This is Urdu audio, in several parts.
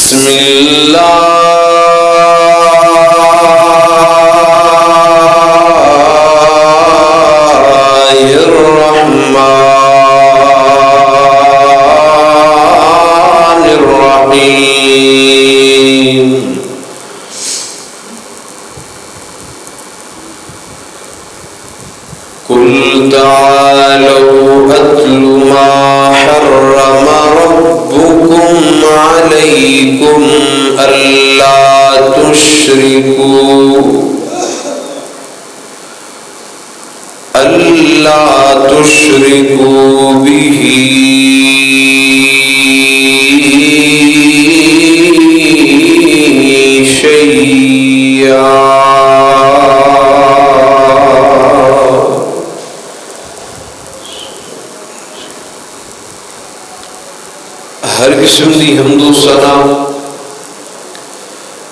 بسم اللہ الرحمن الرحیم قل تعالوا اتل ما حرم ربكم عليكم ألا تشركوا به شيئا ہر قسم دی حمد و ثنا،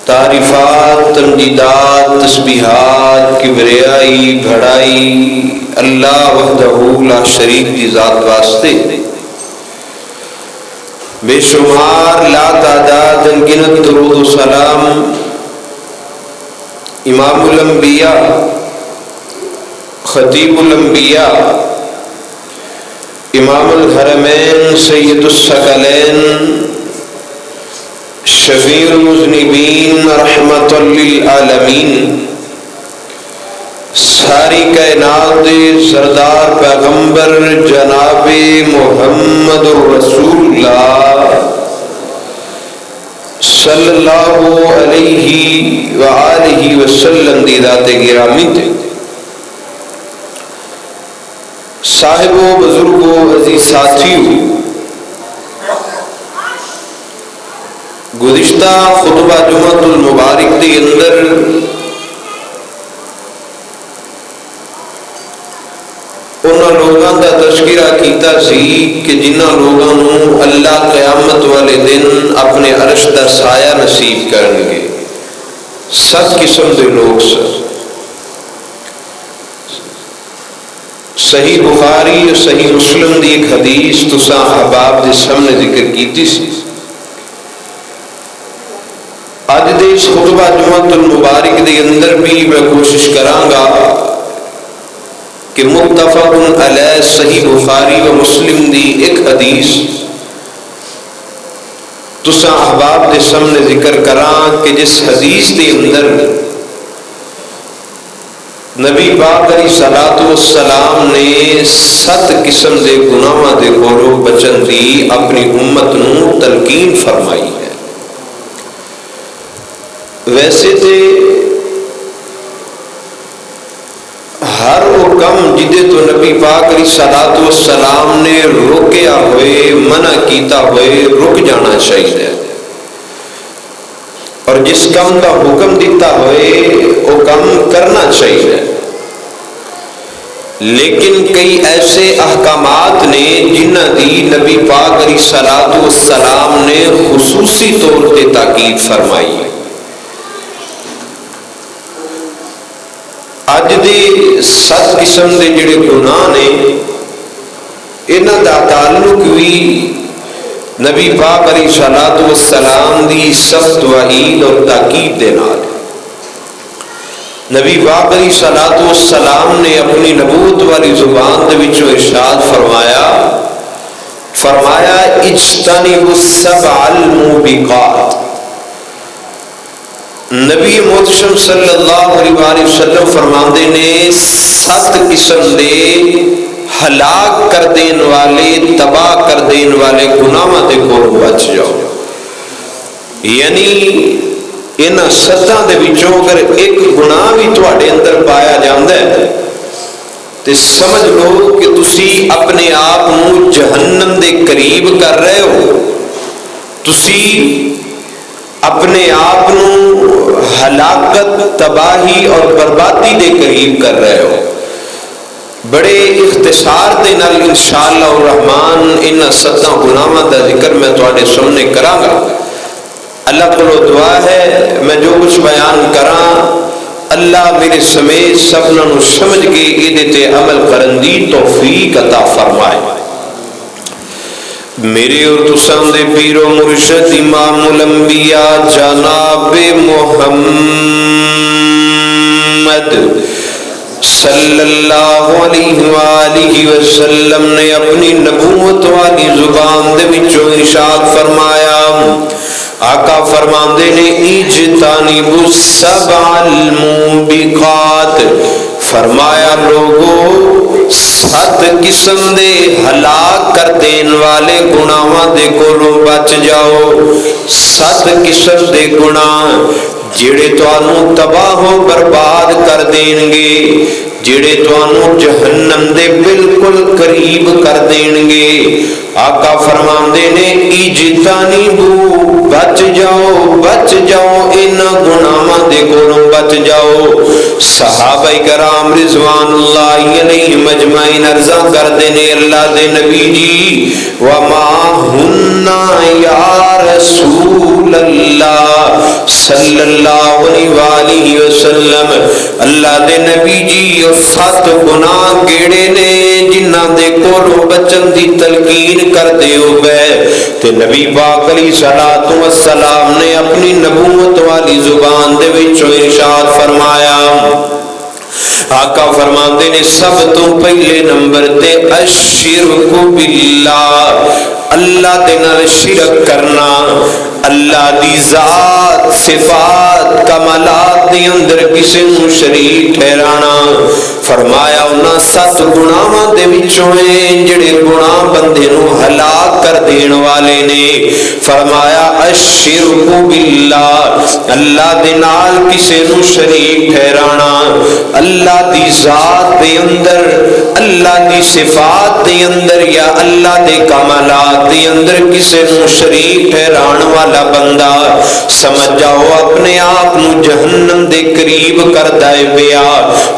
تعریفات، تمجیدات، تسبیحات، کبریائی، بڑائی اللہ وحدہ لا شریک کی ذات واسطے، بے شمار لا تعداد انگنت درود و سلام امام الانبیاء، خطیب الانبیاء، امام الحرمین، سید الثقلین، شفیع المذنبین، رحمت للعالمین، ساری کائنات سردار پیغمبر جناب محمد رسول اللہ صلی اللہ علیہ وآلہ وسلم دی ذات گرامی تے، صاحبوں، بزرگوں، عزیز ساتھیوں، گزشتہ خطبہ جمعۃ المبارک کے اندر انہاں لوگاں دا تذکرہ کیتا سی کہ جنہاں لوگاں نوں اللہ قیامت والے دن اپنے عرش دا سایہ نصیب کرن گے، 7 قسم دے لوگ سن۔ صحیح بخاری اور صحیح مسلم دی ایک حدیث تساں احباب دے سامنے ذکر کیتی سی۔ اج دے اس خطبہ جمعۃ المبارک دے اندر بھی میں کوشش کراں گا کہ متفق علیہ صحیح بخاری و مسلم دی ایک حدیث تساں احباب دے سامنے ذکر کراں کہ جس حدیث دے اندر نبی پاک علیہ الصلوۃ والسلام نے 7 قسم دے گناہاں دے کولوں بچن دی اپنی امت نوں تلقین فرمائی ہے۔ ویسے تے ہر وہ کم جدے تو نبی پاک علیہ الصلوۃ والسلام نے روکیا ہوئے، منع کیتا ہوئے، رک جانا چاہیے، اور جس کم کا حکم دیتا ہوئے وہ کم کرنا چاہیے۔ لیکن کئی ایسے احکامات نے جنہ دی نبی پاک علیہ الصلوۃ والسلام نے خصوصی طور پہ تاکید فرمائی ہے۔ اج دے 7 قسم دے جڑے گناہ نے انہاں دا تعلق بھی نبی پاک علیہ الصلوۃ والسلام دی سخت وعید اور تاکید دے نال۔ نبی پاک علیہ الصلوۃ والسلام نے اپنی نبوت والی زبان دے وچوں ارشاد فرمایا اجتنبوا السبع الموبقات۔ نبی محتشم صلی اللہ علیہ وآلہ وسلم فرماندے نے 7 قسم دے ہلاک کر دین والے، تباہ کر دین والے گناہاں دے کولوں بچ جاؤ۔ یعنی ان 7 دے وچوں اگر ایک گناہ بھی تواڈے اندر پایا جاندا ہے تے سمجھ لو کہ تسی اپنے آپ نوں جہنم دے قریب کر رہے ہو، تسی اپنے آپ نوں ہلاکت، تباہی اور بربادی دے قریب کر رہے ہو۔ بڑے اختصار دے نال انشاءاللہ الرحمن ان 7 گناہاں دا ذکر میں تواڈے سامنے کراں گا۔ اللہ کو دعا ہے میں جو کچھ بیان کراں اللہ میرے سمیت سبنا نو سمجھ کے ایدے تے عمل کرن دی توفیق عطا فرمائے۔ میرے اور تساں دے پیر و مرشد امام الانبیاء جناب محمد صلی اللہ علیہ وآلہ وسلم نے اپنی نبوت والی زبان دے وچوں ارشاد فرمایا. آقا فرماندے نے اجتنبوا السبع الموبقات، فرمایا لوگو 7 قسم دے ہلاک کر دین والے گناہاں دے کولوں بچ جاؤ. 7 قسم دے گناہ جڑے تانوں تباہ و برباد کر دین گے، جڑے تانوں جہنم دے بالکل قریب کر دین گے. آقا فرماندے نے اجتنبوا، بچ جاؤ ان گناہاں دے کولوں بچ جاؤ. صحابہ کرام رضوان اللہ علیہم اجمعین عرضاں کردے نے اللہ دے نبی جی وما ہننا یا رسول اللہ صلی اللہ علیہ وآلہ وسلم، اللہ دے نبی جی اور 7 گناہ کیڑے نے جنہاں دے کولوں بچن دی تلقین کر دیو گئے. تے نبی پاک علیہ الصلوۃ والسلام نے اپنی نبوت والی زبان دے وچوں ارشاد فرمایا. آقا فرماندے نے سب تو پہلے نمبر تے الشرک باللہ، اللہ دے نال شرک کرنا، اللہ دی ذات صفات کمالات دے اندر کسی نو شریک ٹھہرانا. فرمایا انہاں 7 گناہاں دے وچوں جڑے گناہ بندے نو ہلاک کر دین والے نے. فرمایا الشرک باللہ، اللہ دے نال کسی نو شریک ٹھہرانا، اللہ دی ذات دے اندر، اللہ دی صفات دے اندر یا اللہ دے کمالات دے اندر کسی نو شریک ٹھہران والا بندہ سمجھ جاؤ اپنے آپ نو جہنم دے قریب کردا ہے پیا،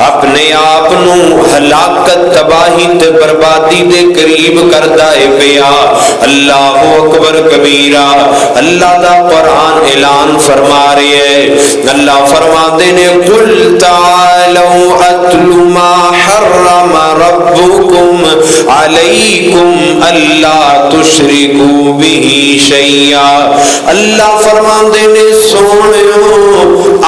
اپنے آپ نو ہلاکت تباہی تے بربادی دے قریب کردا ہے پیا. اللہ اکبر کبیرہ. اللہ دا قرآن اعلان فرما رہے ہے. اللہ فرماتے نے قل تعالوا اتل ما حرم ربکم علیکم الا تشرکوا به شیئا. اللہ فرماندے نے سونیو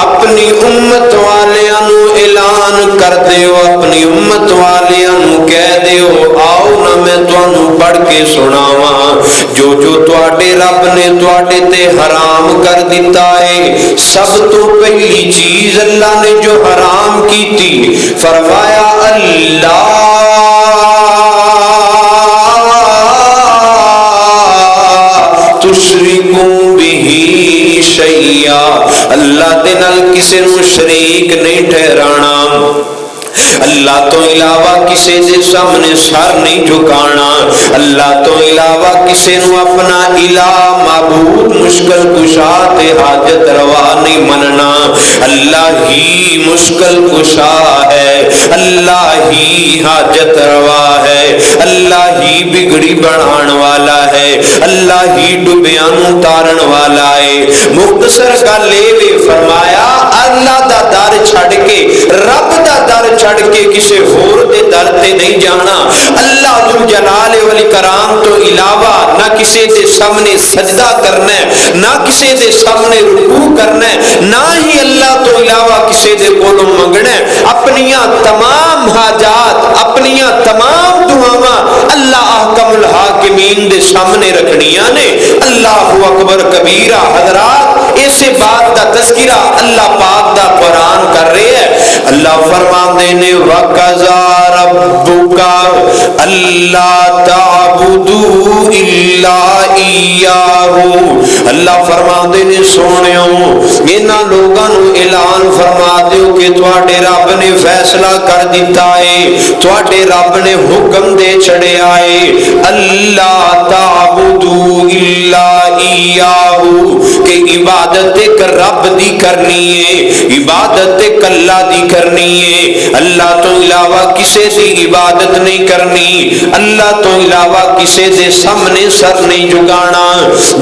اپنی امت والیاں نو اعلان کر دیو، اپنی امت والیاں نو کہہ دیو آؤ نہ میں تانوں پڑھ کے سناواں جو جو تواڈے رب نے تواڈے تے حرام کر دیتا ہے. سب تو پہلی چیز اللہ نے جو حرام کی تھی فرمایا اللہ تشرکوا به شیئا، اللہ دے نال کسے نو شریک نہیں ٹھہرانا، اللہ تو علاوہ کسی دے سامنے سر نہیں جھکانا، اللہ تو علاوہ کسی نو اپنا الہ معبود مشکل کشا تے حاجت روا نہیں مننا. اللہ ہی مشکل کشا ہے، اللہ ہی حاجت روا ہے، اللہ ہی بگڑی بڑھان والا ہے، اللہ ہی ڈبیاں نو تارن والا ہے. مختصر گل اے فرمایا اللہ دا در چھڑ کے، رب دا در چھڑ کے کسی ہور دے در تے نہیں جانا. اللہ ذوالجلال والاکرام تو علاوہ نہ کسی دے سامنے سجدہ کرنا ہے، نہ کسی دے سامنے رکوع کرنا ہے، نہ ہی اللہ تو علاوہ کسی دے کولوں منگنا ہے. اپنیاں تمام حاجات، اپنیاں تمام دعاواں اللہ احکم الحاکمین دے سامنے رکھنیاں نے. اللہ اکبر کبیرہ. حضرات اس بات کا تذکرہ اللہ پاک دا قرآن کر رہے ہیں. اللہ فرماندے نے وَقَضَى رَبُّكَ أَلَّا تَعْبُدُوا إِلَّا إِيَّاهُ. اللہ فرماندے نے سونیوں انہاں لوگاں نو اعلان فرما دیو کہ تواڈے رب نے فیصلہ کر دیتا ہے، تواڈے رب نے حکم دے چھڑیا ہے اللہ تعبدوا إِلَّا إِيَّاهُ کہ عبادت ایک رب دی کرنی ہے، عبادت ایک اللہ دی کرنی ہے. اللہ تو علاوہ کسی دی عبادت نہیں کرنی، اللہ تو علاوہ کسی دے سامنے سر نہیں جھکانا.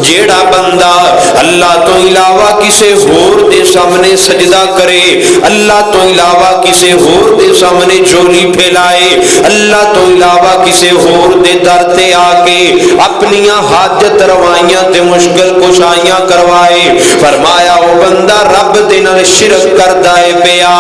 جیڑا بندہ اللہ تو علاوہ کسی ہور دے سامنے سجدہ کرے، اللہ تو علاوہ کسی ہور دے سامنے چولی پھیلائے، اللہ تو علاوہ کسی ہور دے در تے آ کے اپنیاں حاجت روائیاں تے مشکل کشائیاں کروائے، فرمایا وہ بندہ رب دے نال شرک کردا ہے پیا،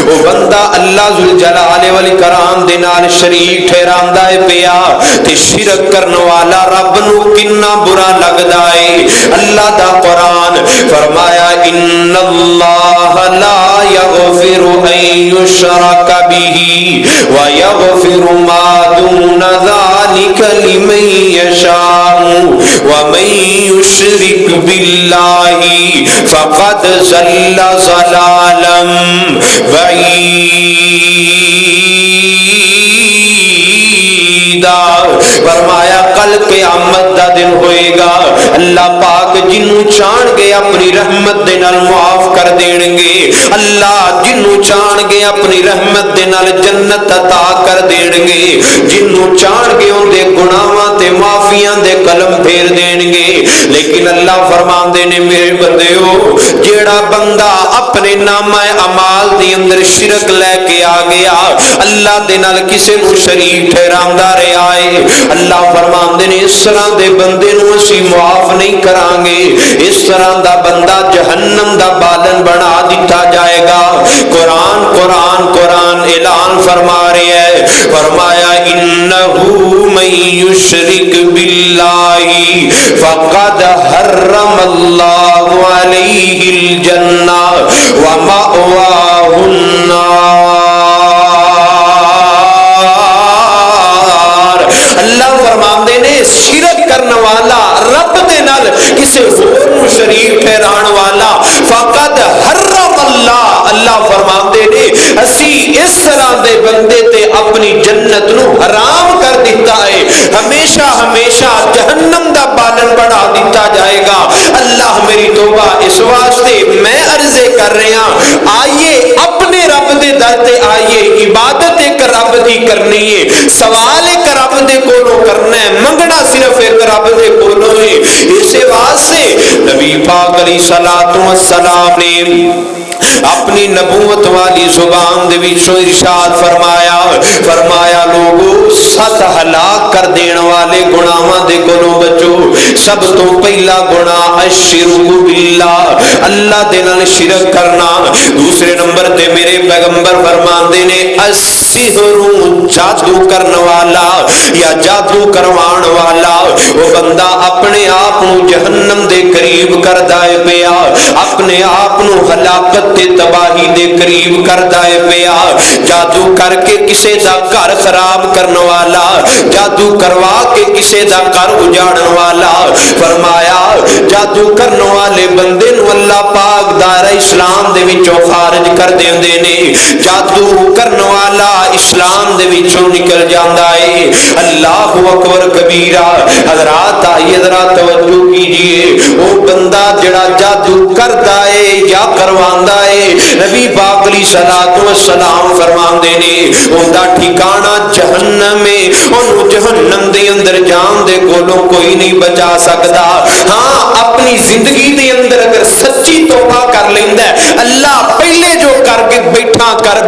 وہ بندہ اللہ ذوالجلال والاکرام دے نال شریک ٹھہراندا ہے پیا، تے شرک کرن والا رب نو کنا برا لگدا ہے۔ اللہ دا قرآن فرمایا ان اللہ لا یغفر ان یشرک بہ ویغفر ما دون ذلک لمن یشاء ومن یشرک باللہ فقد ضل ضلالا فرمایا کل قیامت دا دن ہوئے گا، اللہ پاک جنوں چاہن گے اپنی رحمت دے نال معاف کر دین گے، اللہ جنوں چاہن گے اپنی رحمت دے نال جنت عطا کر دین گے، جنوں چاہن گے ان دے گناہاں تے معافیاں دے قلم پھیر دین گے، لیکن اللہ فرماندے نے میرے بندیو جیڑا بندہ اپنے نامہ اعمال دے اندر شرک لے کے آ گیا، اللہ دے نال کسے نو شریک ٹھہراندا رہیا ہے، اللہ فرماندے نے اس طرح دے بندے نو اسی معاف نہیں کران گے، اس طرح دا بندہ جہنم دا بالن بنا دتا جائے گا۔ قرآن قرآن قرآن اعلان فرما رہا ہے، فرمایا انہو من یشرک باللہ فقد حرم اللہ علیہ الجنہ ومأواہ النار۔ اللہ فرماندے نے شرک کرنے والا رب دے نال کسی ہور نو شریک ٹھہران والا فقد حرم اللہ، اللہ فرماندے نے اسی اس طرح دے بندے تے اپنی جنت نو حرام کر دیتا ہے، ہمیشہ ہمیشہ جہنم دا بالن بنا دیتا جائے گا۔ اللہ میری توبہ اس واسطے میں عرض کر رہا آئیے اپنے رب دے در تے آئیے، عبادت ایک رب دی کرنی ہے، سوال ایک رب دے کولوں کرنا ہے، منگنا صرف ایک رب دے کولوں ہے۔ اس واسطے نبی پاک علیہ الصلوۃ والسلام نے اپنی نبوت والی زبان دے وچوں ارشاد فرمایا، فرمایا لوگو سات ہلاک کر دین والے گناہاں دے کولوں بچو۔ سب تو پہلا گناہ الشرک باللہ، اللہ دے نال شرک کرنا۔ دوسرے نمبر تے میرے پیغمبر فرماندے نے السحر، جادو کرن والا یا جادو کروان والا وہ بندہ اپنے آپ نو جہنم دے قریب کردا ہے پیا، اپنے آپ نو ہلاکت تے تباہی دے قریب کردا ہے پیا۔ جادو کر کے کسے دا گھر خراب کرن والا، جادو کروا کے کسے دا گھر اجاڑن والا، فرمایا جادو کرن والے بندے نو اللہ پاک دائرہ اسلام دے وچوں خارج کر دیندے نے، جادو کرن والا اسلام دے وچوں نکل جاندا ہے۔ اللہ اکبر کبیرہ۔ حضرات آئیے ذرا توجہ کیجئے، وہ بندہ جڑا جادو کردا ہے یا کرواندا ہے، نبی پاک علیہ الصلوۃ والسلام فرماندے نے اوندا ٹھکانہ جہنم ہے، اونوں جہنم دے اندر جان دے کولوں کوئی نہیں بچا سکدا۔ ہاں اپنی زندگی دے اندر اگر سچی توبہ کر لیندا ہے، اللہ پہلے جو کر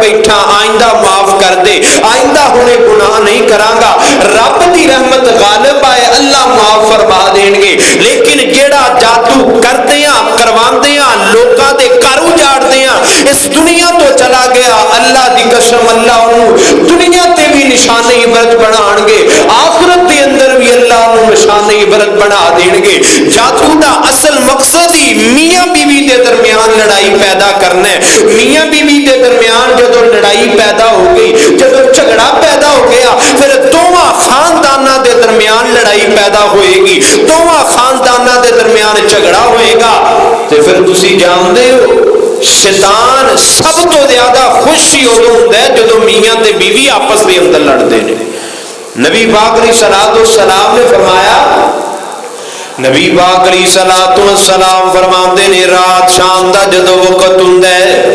بیٹھا آئندہ معاف کر دے، آئندہ ہونے گناہ نہیں کراں گا، رب دی رحمت غالب آئے اللہ معاف فرما دین گے۔ لیکن جیڑا جادو کردیاں کرواندیاں لوکاں دے گھر اجاڑدیاں اس دنیا تو چلا گیا، اللہ دی قسم اللہ انہوں دنیا تے بھی نشان عبرت بنان گے، آخرت دے اندر بھی اللہ انہوں نشان عبرت بنا دین گے۔ جادو دا اصل مقصد ہی میاں بیوی دے درمیان لڑائی پیدا کرنا ہے۔ میاں بیوی دے درمیان جدو لڑائی پیدا ہو گئی، جدو جھگڑا پیدا ہو گیا، پھر دوواں خانداناں دے درمیان لڑائی پیدا ہوئے گی، دوواں خانداناں دے درمیان جھگڑا ہوئے گا، تے پھر تسی جاندے ہو شیطان سب تو زیادہ خوشی ادو ہوندا ہے جدو میاں تے بیوی آپس دے اندر لڑدے نے۔ نبی پاک علیہ الصلوۃ والسلام نے فرمایا، نبی پاک علیہ الصلوۃ والسلام فرماندے نے رات شام دا جدو وقت ہوندا ہے،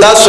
10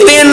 3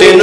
3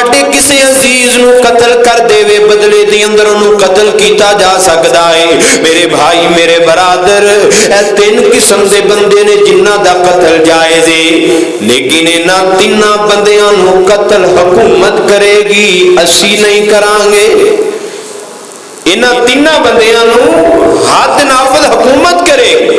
ਤੁਹਾਡੇ ਕਿਸੇ ਅਜ਼ੀਜ਼ ਨੂੰ ਕਤਲ ਕਰ ਦੇਵੇ, ਬਦਲੇ ਦੇ ਅੰਦਰ ਉਹਨੂੰ ਕਤਲ ਕੀਤਾ ਜਾ ਸਕਦਾ ਹੈ। ਮੇਰੇ ਭਾਈ ਮੇਰੇ ਬਰਾਦਰ, ਇਹ ਤਿੰਨ ਕਿਸਮ ਦੇ ਬੰਦੇ ਨੇ ਜਿਨ੍ਹਾਂ ਦਾ ਕਤਲ ਜਾਇਜ਼ ਹੈ, ਲੇਕਿਨ ਇਹਨਾਂ ਤਿੰਨਾਂ ਬੰਦਿਆਂ ਨੂੰ ਕਤਲ ਹਕੂਮਤ ਕਰੇਗੀ, ਅਸੀਂ ਨਹੀਂ ਕਰਾਂਗੇ। ਇਹਨਾਂ ਤਿੰਨਾਂ ਬੰਦਿਆਂ ਨੂੰ ਹੱਦ ਨਾਫਜ਼ ਹਕੂਮਤ ਕਰੇਗੀ।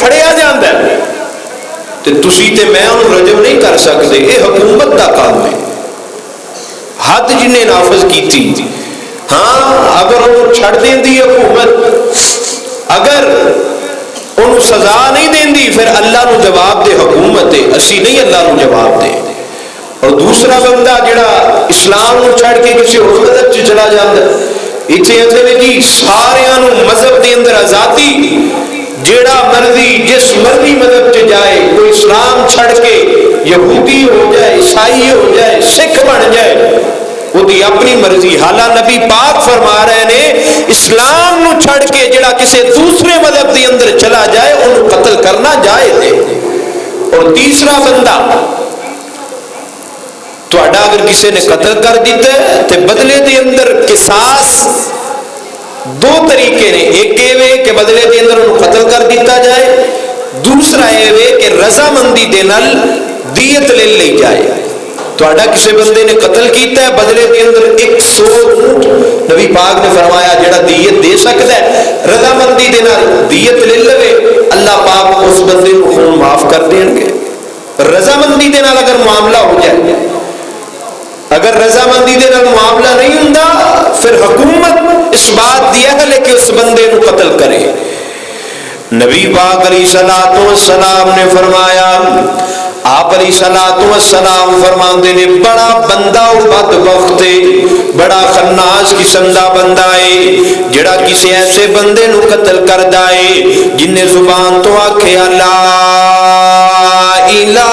ਫੜਿਆ ਜਾਂਦਾ ਤੇ ਤੁਸੀਂ ਤੇ ਮੈਂ ਉਹਨੂੰ ਰਜਮ ਨਹੀਂ ਕਰ ਸਕਦੇ, ਇਹ ਹਕੂਮਤ ਦਾ ਕੰਮ ਹੈ। ਹੱਦ ਜਿਹਨੇ ਨਾਫਜ਼ ਕੀਤੀ, ਹਾਂ ਅਗਰ ਉਹਨੂੰ ਛੱਡ ਦਿੰਦੀ ਹਕੂਮਤ, ਅਗਰ ਉਹਨੂੰ ਸਜ਼ਾ ਨਹੀਂ ਦਿੰਦੀ, ਫਿਰ ਅੱਲਾ ਨੂੰ ਜਵਾਬ ਦੇ ਹਕੂਮਤ ਹੈ, ਅਸੀਂ ਨਹੀਂ ਅੱਲਾ ਨੂੰ ਜਵਾਬ ਦੇ। اور دوسرا بندہ جڑا اسلام نو چھڑ کے کسی اور مذہب چ چلا جاتا، اتنے اتنے جی سارے مذہب دے اندر آزادی، جیڑا مرضی جس مرضی مذہب چ جائے، کوئی اسلام چھڑ کے یہودی ہو جائے، عیسائی ہو جائے، سکھ بن جائے، وہ دی اپنی مرضی۔ حالانکہ نبی پاک فرما رہے نے اسلام نو چھڑ کے جڑا کسی دوسرے مذہب دے اندر چلا جائے انہوں قتل کرنا جائز ہے۔ اور تیسرا بندہ تہاڈا اگر کسی نے قتل کر دیتا ہے تو بدلے دے اندر قصاص دو طریقے نے، ایک یہ کہ بدلے دے اندر انہوں قتل کر دیتا جائے، دوسرا یہ کہ رضامندی دے نال دیت لے لی جائے۔ تہاڈا کسی بندے نے قتل کیتا ہے، بدلے دے اندر 100 اونٹ نبی پاک نے فرمایا جڑا دیت دے سکتا ہے رضامندی دے نال دیت لے لے، اللہ پاک اس بندے کو خون معاف کر دیں گے۔ رضامندی دے نال اگر معاملہ ہو جائے، اگر رضامندی دے نال معاملہ نہیں ہوندا، پھر حکومت اس بات دی اہل ہے کہ اس بندے کو قتل کرے۔ نبی پاک علیہ الصلوۃ والسلام نے فرمایا، آپ علیہ الصلوۃ والسلام فرماندے نے بڑا بندہ او بدبخت ہے، بڑا خناس قسم دا بندہ ہے جڑا کسی ایسے بندے نو قتل کردا ہے جن نے زبان تو آکھے لا الہ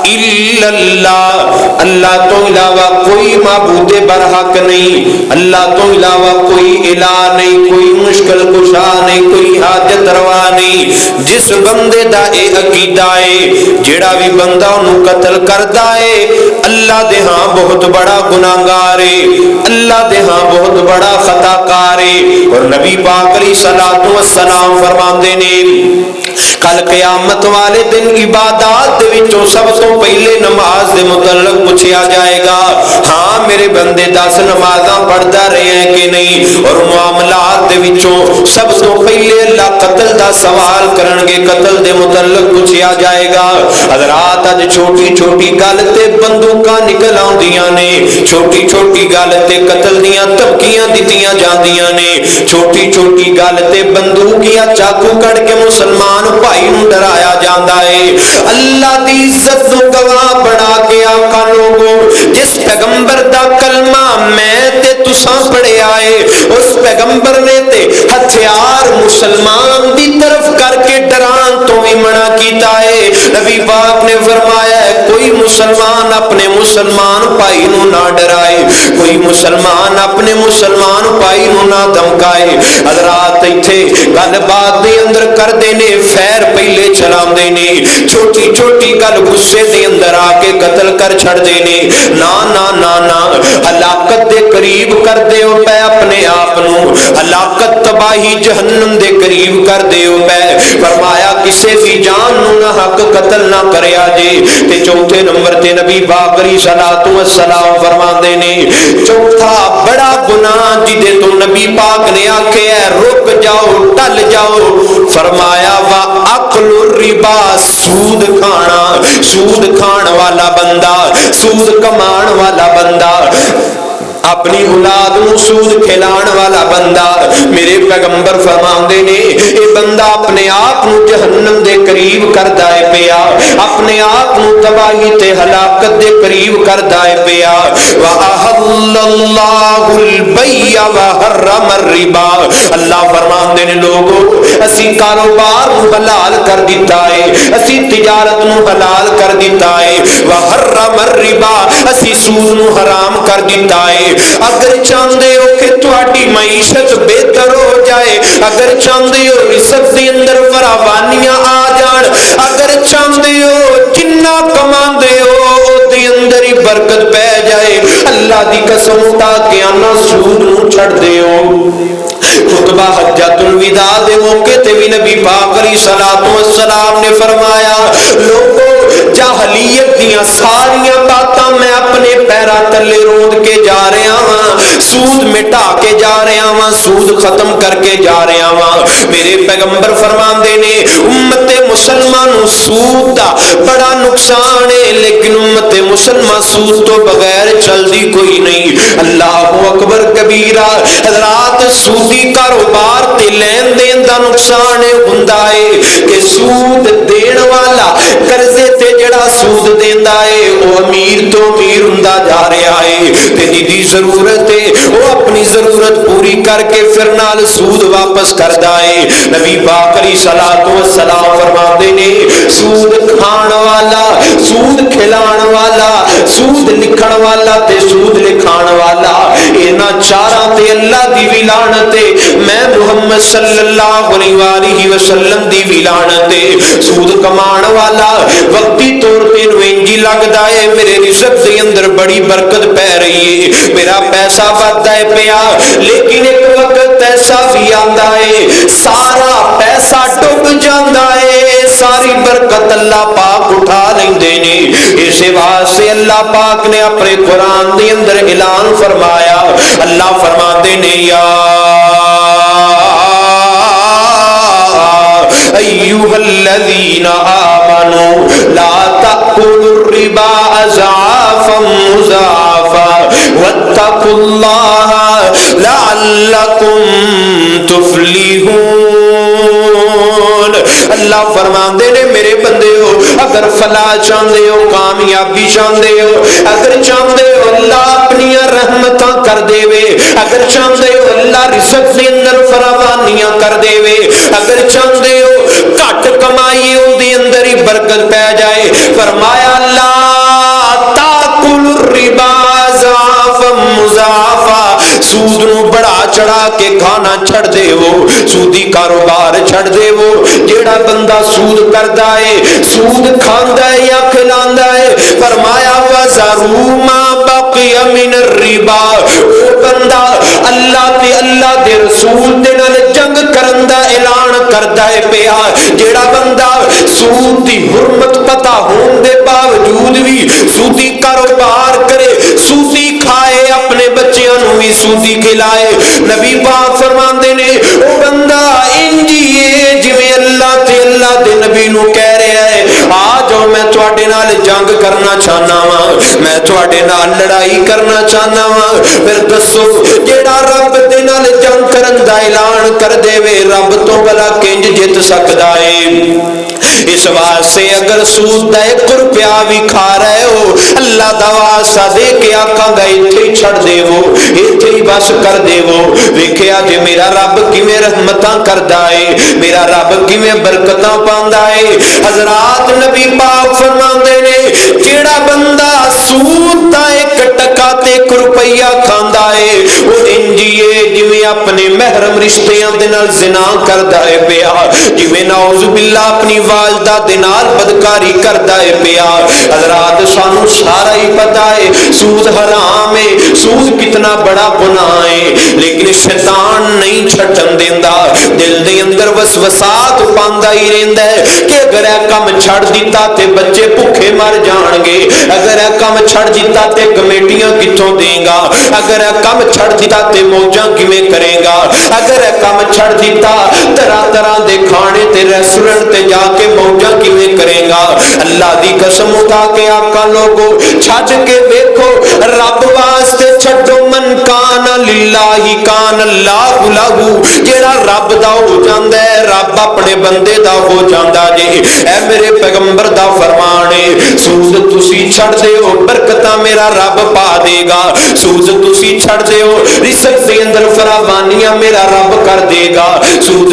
الا اللہ، اللہ تو علاوہ کوئی معبود برحق نہیں، اللہ تو علاوہ کوئی الہ نہیں، کوئی مشکل کشا نہیں، کوئی حاجت روا نہیں۔ جس بندے دا اے عقیدہ ہے، جیڑا بھی بندہ انہوں قتل کردہ ہے، اللہ دے ہاں بہت بڑا گناہگار ہے، اللہ دے ہاں بہت بڑا خطا کار ہے۔ اور نبی پاک علیہ الصلوۃ والسلام فرماندے نے کل قیامت والے دن عبادات دے وچوں سب تو پہلے نماز دے متعلق پوچھا جائے گا، ہاں میرے بندے 10 نمازاں پڑھدا رہے ہیں کہ نہیں؟ اور معاملات دے وچوں سب تو پہلے اللہ قتل دا سوال کرن گے، قتل دے متعلق پوچھا جائے گا۔ حضرات اج چھوٹی چھوٹی گل تے بندوقاں نکل آندیاں نے، چھوٹی چھوٹی گل تے قتل دیاں دھمکیاں دتیاں جاندیاں نے، چھوٹی چھوٹی گل تے بندوق یا چاقو کڑ کے مسلمان بھائی نوں ڈرایا جاندا ہے۔ اللہ دی عزت نوں گواہ بنا کے آقا لوگوں، جس پیغمبر دا کلمہ میں تے تساں پڑھیا ہے، اس پیغمبر نے تے ہتھیار مسلمان دی طرف کر کے ڈران تو بھی منع کیتا ہے۔ نبی پاک نے فرمایا ہے کوئی مسلمان اپنے مسلمان بھائی نوں نہ ڈرائے، کوئی مسلمان اپنے مسلمان بھائی نوں نہ دھمکائے۔ حضرات ایتھے گل بات دے اندر کر دینے فیر پہلے چلاندے نے، چھوٹی چھوٹی گل غصے دے اندر آ کے قتل کر چھڑ دینے، نا نا نا نا، ہلاکت دے قریب کر دیو پے اپنے آپ نو، ہلاکت تباہی جہنم دے قریب کر دیو پے۔ فرمایا کسے بھی جان نو نہ حق قتل نہ کریا جے۔ تے چوتھے نمبر تے نبی پاک علیہ الصلوۃ والسلام فرماندے نے چوتھا بڑا گناہ جدے تو نبی پاک نے آکھیا ہے رک جاؤ ٹل جاؤ، فرمایا وا اکل الربا، سود کھانا، سود کھان والا بندہ، سود کمان والا بندہ، اپنی اولاد نو سود کھلان والا بندہ، میرے پیغمبر فرماندے نے اے بندہ اپنے آپ نو جہنم دے قریب کردا ہے پیا، اپنے آپ نو تباہی تے ہلاکت دے قریب کردا ہے پیا۔ وَأَحَلَّ اللَّهُ الْبَيْعَ وَحَرَّمَ الرِّبَا، اللہ فرماندے نے لوگو اسی کاروبار نو حلال کر دیتا ہے، اسی تجارت نو حلال کر دیتا ہے، وَحَرَّمَ الرِّبَا، اسی سود نو حرام کر دیتا ہے۔ اگر چاہندے ہو کہ تہاڈی معیشت بہتر ہو جائے، اگر چاہندے ہو رزق دے اندر فراوانیاں آ جان، اگر چاہندے ہو جنہ دی قسم اٹھا کے آنا سود نو چھڑ دیو۔ خطبہ حجۃ الوداع دے موقع تے بھی نبی پاک علیہ الصلوۃ والسلام نے فرمایا لوگو جاہلیت دیاں ساریاں باتاں میں اپنے پیراں تلے روند کے جا رہا ہاں، سود مٹا کے جا رہا ہاں، سود ختم کر کے جا رہا ہاں۔ میرے پیغمبر فرماندے نے امت مسلمان سود دا بڑا نقصان ہے، لیکن امت مسلمان سود تو بغیر چلدی کوئی نہیں۔ اللہ اکبر کبیرہ۔ حضرات سودی کاروبار تے لین دین دا نقصان ہوندا ہے کہ سود دین والا قرضے تے جڑا سود دیندا ہے او امیر تو امیر ہوندا جا رہا ہے تے جدی ضرورت ہے وہ اپنی ضرورت پوری کر کے پھر نال سود واپس کردا ہے۔ نبی پاک علیہ الصلوۃ والسلام فرماتے نے سود کھان والا، سود کھلان والا، سود لکھن والا تے سود لکھان والا، انہاں چاراں تے اللہ دی بھی لعنت ہے، میں محمد صلی اللہ علیہ وآلہ وسلم دی بھی لعنت ہے۔ سود کمان والا وقتی طور تے انجی لگدا ہے میرے رزق دے اندر بڑی برکت پہ رہی ہے، میرا پیسہ بڑھتا ہے پیا، لیکن ایک وقت ایسا بھی آندا ہے سارا پیسہ ڈوب جاندا ہے، ساری برکت اللہ پاک اٹھا لیندے نے۔ اس واسطے اللہ پاک نے اپنے قرآن دے اندر اعلان فرمایا، اللہ فرماتے نے یا ایھا الذین آمنوا لا تأکلوا الربا اضعافا مضاعفا واتقوا اللہ لعلکم تفلحون۔ اللہ فرماندے نے میرے بندے ہو اگر فلاح چاہتے ہو، کامیابی چاہتے ہو، اگر چاہتے ہو اللہ اپنی رحمتاں کر دے وے، اگر چاہتے ہو اللہ رزق دے اندر فراوانیاں کر دے وے، اگر چاہتے ہو گھٹ کمائی ان دے اندر ہی برکت پہ جائے، فرمایا لا تاکل الربا اضعافا مضاعفا، سود نو بڑا چڑھا کے کھانا چھڑ دے وہ، سودی کاروبار چھڑ دے وہ۔ جیڑا بندہ سود کردا ہے، سود کھاندا ہے یا کھلاندا ہے، فرمایا وَذَرُوا مَا بَقِيَ مِنَ الرِّبَا، وہ بندہ اللہ تے اللہ دے رسول دے نال جنگ کرن دا اعلان کردا ہے پیا۔ جیڑا بندہ سود دی حرمت پتہ ہون دے باوجود بھی سودی کاروبار کرے، سودی کھائے، اپنے بچیاں نو بھی سودی کھلائے، نبی پاک فرماندے نے او بندہ انجیے جویں اللہ تے اللہ دے نبی نو کہہ رہا ہے آ جاؤ میں تواڈے نال جنگ کرنا چاہنا وا، میں تواڈے نال لڑائی کرنا چاہنا وا، پھر دسو جیڑا رب دے نال جنگ کرن دا اعلان کر دے وے رب تو بلا کنج جت سکدا ہے۔ اس واسطے اگر سود دا 1 روپیہ بھی کھا رہے ہو اللہ دا واسطہ دے کے آکھاں گا ایتھے ہی چھڑ دے وہ، ایتھے ہی بس کر دے وہ، ویکھیا جے میرا رب کیویں رحمتاں کردا ہے، میرا رب کیویں برکتاں پاندا ہے۔ حضرات نبی پاک فرماندے نے جیڑا بندہ سود دا 1 ٹکا تے 1 روپیہ کھاندا ہے وہ انجیے جویں اپنے محرم رشتیاں دے نال زنا کردا ہے پیا، جویں نعوذ باللہ اپنی والدہ دے نال بدکاری کردا ہے پیا۔ حضرات سانو سارا ہی پتہ ہے سود حرام ہے، سود کتنا بڑا گناہ ہے، لیکن شیطان نہیں چھٹن دیندا، دل دے اندر وسوسات پاندا ہی رہندا ہے کہ اگر اے کم چھڑ دیتا تے بچے بھوکے مر جان گے، اگر اے کم چھڑ دیتا تے کمیٹیاں کتوں دے گا، اگر اے کم چھڑ دیتا تے موجاں کیویں کرے گا، اگر اے کم چھڑ دیتا طرح طرح دے کھانے تے ریسٹورنٹ تے جا کے موجاں کیویں کرے گا۔ اللہ دی قسم اٹھا کے آقا لوگو چھڈ کے دیکھو رب واسطے چھڈو، من کان للہ کان اللہ لہو، جیڑا رب دا ہو جاندا ہے رب اپنے بندے دا ہو جاندا جے۔ اے میرے پیغمبر دا فرمان ہے سود تسی چھڑ دے ہو برکتاں میرا رب پا دے گا، سود تسی چھڑ دے ہو رزق دے اندر فراوانیاں میرا رب کر دے گا، سود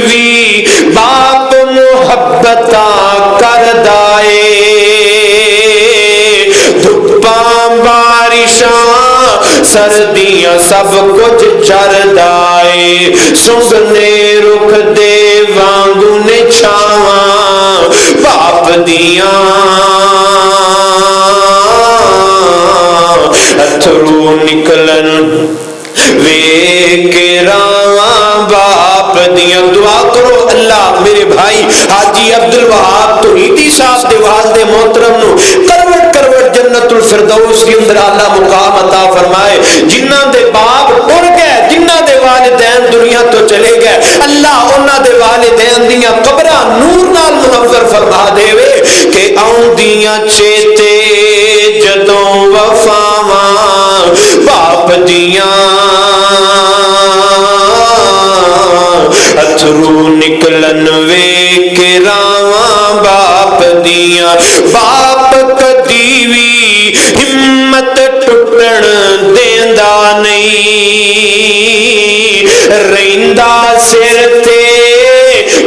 بھی باپ محبتاں کردا اے دھپاں بارشاں سردیاں سب کچھ چردا اے سنگنے رخ دے وانگوں نے چھاواں باپ دیاں اتھرو نکلن ویکھ راواں باپ دیاں دعا کرو اللہ میرے بھائی حاجی عبد الوہاب توحیدی صاحب دے والد محترم نو کروٹ کروٹ جنت الفردوس کے اندر اعلیٰ مقام عطا فرمائے جنہاں دے باپ اڑ گئے جنہاں دے والدین دنیا تو چلے گئے اللہ انہاں دے والدین دیاں قبراں نور نال منور فرما دے وے کہ آؤندیاں چیتے جدوں وفاواں باپ دیاں اتھرو نکلن ویکھ راواں باپ دیاں باپ کدی وی ہمت ٹٹن دیندا نہیں رہندا سر تے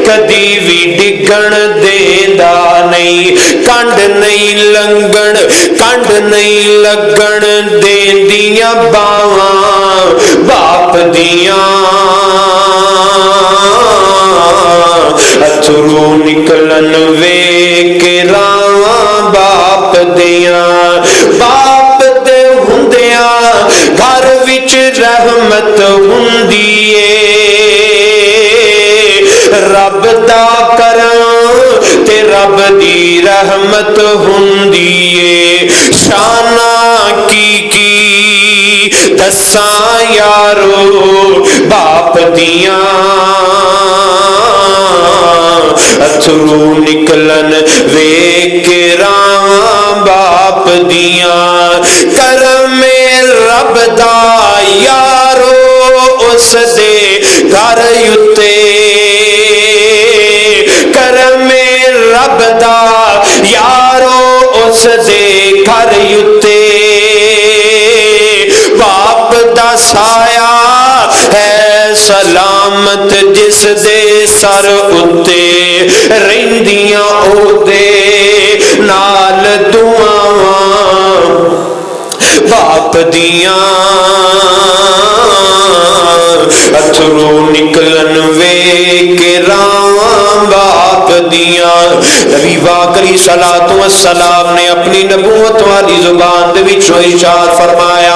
کدی وی ڈگن دیندا نہیں کنڈ نہیں لنگن کنڈ نہیں لگن دیندیاں باواں باپ دیاں اتھرو نکلن ویکھ راواں باپ دیاں باپ دے ہوندیاں گھر وچ رحمت ہوندی اے رب دا کرم تے رب دی رحمت ہوندی اے شاناں کی دساں یارو باپ دیاں اتھرو نکلن ویکھ راواں باپ دیاں کرم رب دا یارو اس دے گھر اُتے کرم رب دا یارو اس دے گھر اُتے باپ دا سایہ ہے سلامت جس دے سر اُتے رہندیاں او دے نال دعاواں باپ دیاں اتھرو نکلن ویکھ راواں باپ دیاں نبی پاک علیہ الصلوۃ والسلام نے اپنی نبوت والی زبان دے وچ ارشاد فرمایا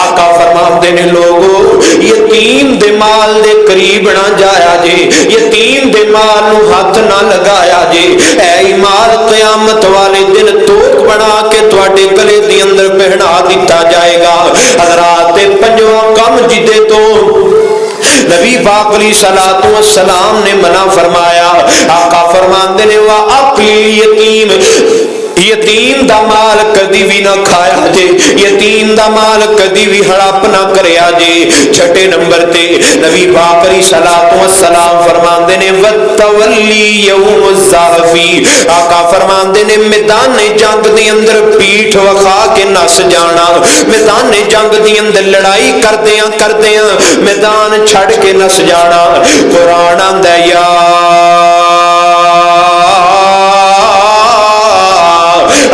آقا فرماندے نے لوگو یتیم دے مال دے قریب نہ جایا جے یتیم دے مال نو ہاتھ نہ لگایا جے اے مال قیامت والے دن توک بنا کے تواڈے گلے دے اندر پہنا دتا جائے گا حضرات پنجواں کم جدے تو نبی پاک علیہ الصلوۃ والسلام نے منع فرمایا آقا فرماندے نے وا اکل یتیم یتیم دا مال کدی بھی نہ کھایا جے یتیم دا مال کدی بھی ہڑپ نہ کریا جے چھٹے نمبر تے نبی پاک علیہ الصلوۃ والسلام فرماندے نے وتولی یوم الزحفی آقا فرماندے نے میدان جنگ دے اندر پیٹھ وکھا کے نس جانا میدان جنگ دے اندر لڑائی کردیاں میدان چھڑ کے نس جانا قرآن آندا یا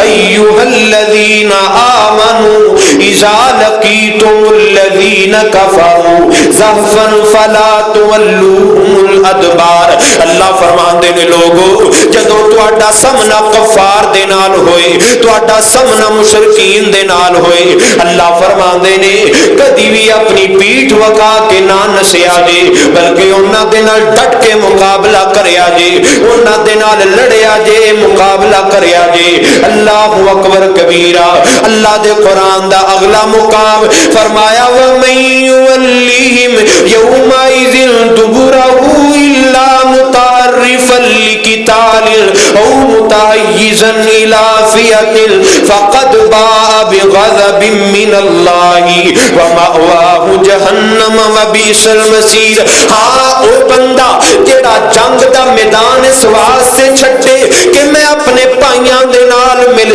ایھا الذین آمنوا اذا لقیتم الذین کفروا زحفا فلا تولوہم الادبار اللہ فرماندے نے لوگو جدوں تہاڈا سامنا کفار دے نال ہوئے تہاڈا سامنا مشرکین دے نال ہوئے اللہ فرماندے نے کدی بھی اپنی پیٹھ وکا کے نہ نسیا جے بلکہ انہاں دے نال ڈٹ کے مقابلہ کریا جے انہاں دے نال لڑیا جے مقابلہ کریا جے اللہ اکبر کبیرہ اللہ دے قرآن دا اگلا مقام فرمایا وَمَن يُوَلِّهِمْ يَوْمَئِذٍ دُبُرَهُ إِلَّا مُتَعَرِّفًا لِقِتَالٍ أَوْ مُتَحَيِّزًا إِلَى فِئَةٍ فَقَدْ بَاءَ بِغَضَبٍ مِّنَ اللَّهِ وَمَأْوَاهُ جَهَنَّمَ وَبِئْسَ الْمَصِيرُ ہاں او بندہ جڑا جنگ دا میدان اس واسطے چھٹے کہ میں اپنے پائیاں دے نال مل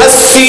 80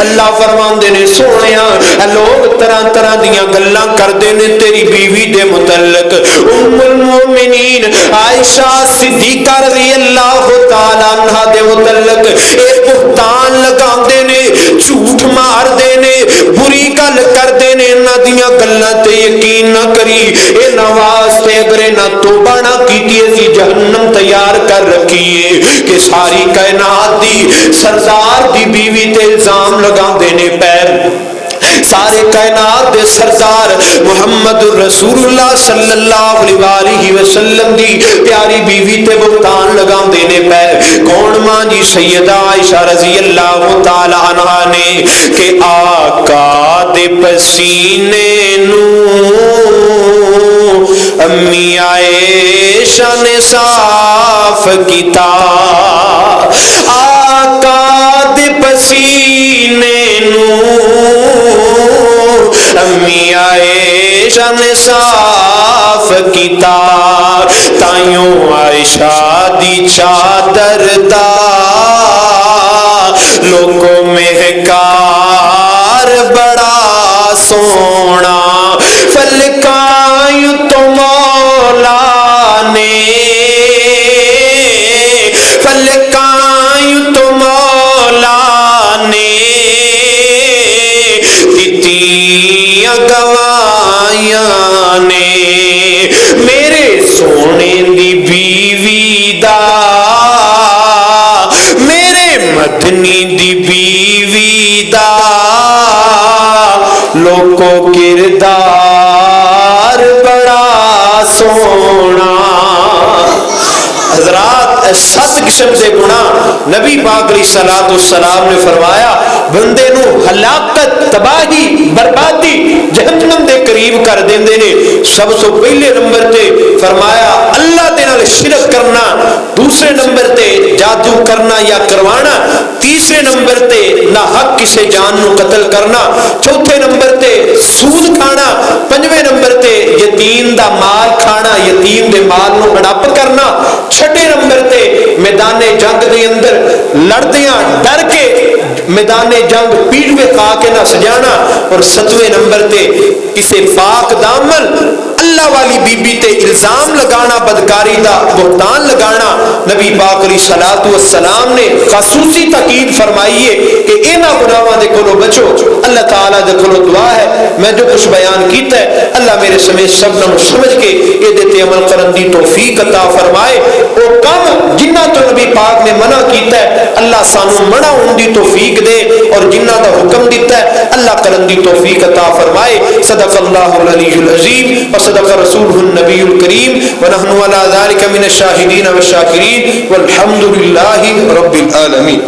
اللہ فرماندے نے سونیا لوگ طرح طرح دیاں گلاں کردے نے تیری بیوی دے متعلق ام المومنین عائشہ صدیقہ رضی اللہ تعالی عنہا دے متعلق اے بہتان لگاندے نے جھوٹ مار دے نے بری گل کردے نے انہاں دیاں گلاں تے یقین نہ کری اے نواز تے اگر نہ توبہ نہ کیتی اسی جہنم تیار کر رکھی ہے کہ ساری کائنات دی سردار دی بیوی تے الزام لگاندے نے پیر سارے کائنات دے سردار محمد رسول اللہ صلی اللہ علیہ وسلم دی پیاری بیوی تے بہتان لگاندے نے پے کون ماں جی سیدہ عائشہ رضی اللہ تعالی عنہا نے کہ آقا دے پسینے نو امی عائشہ نے صاف کیتا آقا دے پسینے نو امی عائشہ نے صاف کیتا تائیوں عائشہ دی چادر دا لوگوں مہکار بڑا سونا فلکائیوں تو مولا نے فلکائیوں تو مولا نے دتیاں گوائیاں نے میرے سونے دی بیوی دا میرے مدنی دی بیوی دا لوکو کردار بڑا سونا حضرات 7 قسم سے گناہ نبی پاک علیہ الصلوۃ والسلام نے فرمایا بندے نو ہلاکت تباہی بربادی جہنم دے قریب کر دیندے نے سب سے پہلے نمبر تے فرمایا اللہ دے نال شرک کرنا دوسرے نمبر تے جادو کرنا یا کروانا تیسرے نمبر تے ناحق کسی جان نو قتل کرنا چوتھے نمبر تے سود کھانا پنجویں نمبر تے یتیم دا مال کھانا یتیم دے مال نو ہڑپ کرنا چھٹے نمبر تے میدان جنگ دے اندر لڑدیاں ڈر کے میدان جنگ پیٹھ پہ کھا کے نہ سجانا اور 7ویں نمبر تے کسی پاک دامن اللہ والی بی بی تے الزام لگانا بدکاری دا بہتان لگانا نبی پاک علیہ الصلوۃ والسلام نے خصوصی تاکید فرمائی ہے کہ انہاں گناہاں دے کولوں بچو اللہ تعالی دے کولوں دعا ہے میں جو کچھ بیان کیتا ہے اللہ میرے سمیت سب نوں سمجھ کے اے دے عمل کرن دی توفیق عطا فرمائے او کم جنہاں تو نبی پاک نے منع کیتا ہے اللہ سانو منع ہون دی توفیق دے اور جنہاں دا حکم دیتا ہے اللہ کرن دی توفیق عطا فرمائے صدق اللہ العلی العظیم وصدق رسولہ النبی الکریم ونحن علی ذلک من الشاہدین والشاکرین والحمد للہ رب العالمین.